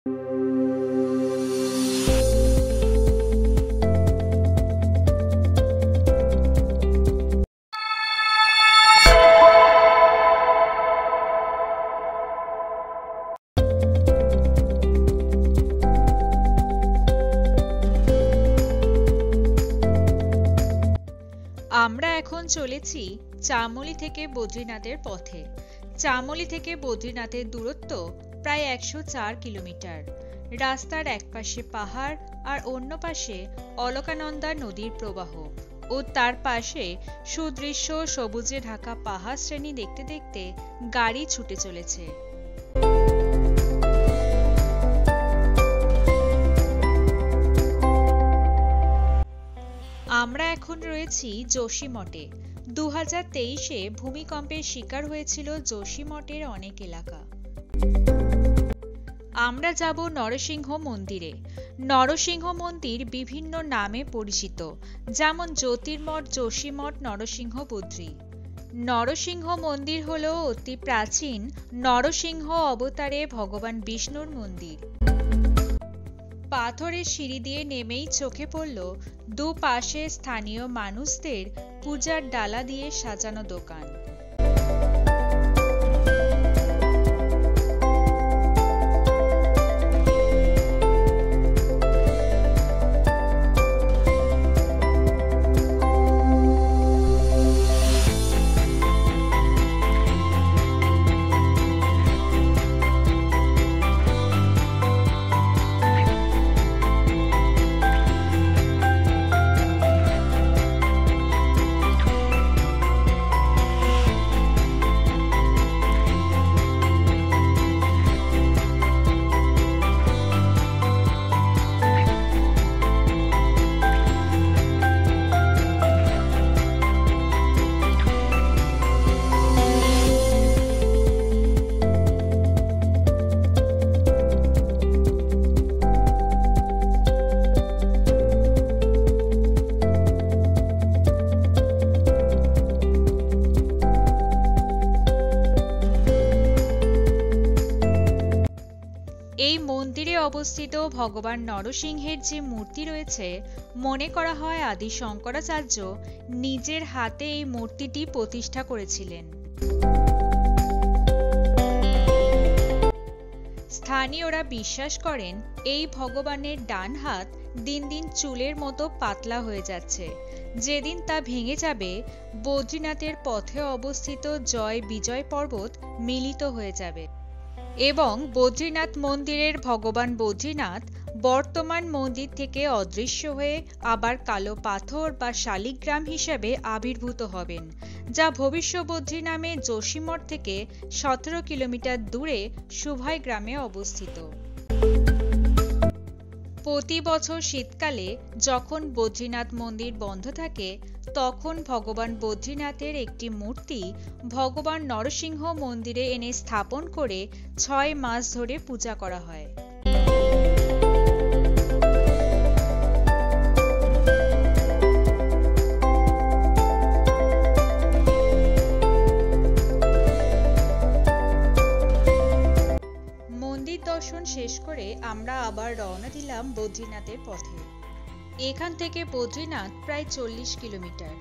আমরা এখন চলেছি চামোলি থেকে বদ্রীনাথের পথে। চামোলি থেকে বদ্রীনাথের দূরত্ব প্রায় 104 কিলোমিটার। রাস্তার একপাশে পাহাড় আর অন্য পাশে অলকানন্দা নদীর প্রবাহ ও তার পাশে সুদৃশ্য সবুজে ঢাকা পাহাড় শ্রেণী দেখতে দেখতে গাড়ি ছুটে চলেছে। আমরা এখন রয়েছি যোশীমঠে। 2023-এ ভূমিকম্পের শিকার হয়েছিল যোশীমঠের অনেক এলাকা। আমরা যাব নরসিংহ মন্দিরে। নরসিংহ মন্দির বিভিন্ন নামে পরিচিত, যেমন জ্যোতির্মঠ, যোশীমঠ, নরসিংহ বদ্রী। নরসিংহ মন্দির হল অতি প্রাচীন নরসিংহ অবতারে ভগবান বিষ্ণুর মন্দির। পাথরের সিঁড়ি দিয়ে নেমেই চোখে পড়ল দুপাশে স্থানীয় মানুষদের পূজার ডালা দিয়ে সাজানো দোকান। এই মন্দিরে অবস্থিত ভগবান নরসিংহের যে মূর্তি রয়েছে, মনে করা হয় আদি শঙ্করাচার্য নিজের হাতে এই মূর্তিটি প্রতিষ্ঠা করেছিলেন। স্থানীয়রা বিশ্বাস করেন এই ভগবানের ডান হাত দিন দিন চুলের মতো পাতলা হয়ে যাচ্ছে। যেদিন তা ভেঙে যাবে, বদ্রীনাথের পথে অবস্থিত জয় বিজয় পর্বত মিলিত হয়ে যাবে এবং বদ্রীনাথ মন্দিরের ভগবান বদ্রীনাথ বর্তমান মন্দির থেকে অদৃশ্য হয়ে আবার কালো পাথর বা শালিগ্রাম হিসেবে আবির্ভূত হবেন, যা ভবিষ্য বদ্রী নামে যোশীমঠ থেকে 17 কিলোমিটার দূরে সুভাই গ্রামে অবস্থিত। প্রতি বছর শীতকালে যখন বদ্রীনাথ মন্দির বন্ধ থাকে, তখন ভগবান বদ্রীনাথের একটি মূর্তি ভগবান নরসিংহ মন্দিরে এনে স্থাপন করে 6 মাস ধরে পূজা করা হয়। মন্দির দর্শন শেষ করে আমরা আবার রওনা দিলাম বদ্রীনাথের পথে। এখান থেকে বদ্রীনাথ প্রায় 40 কিলোমিটার।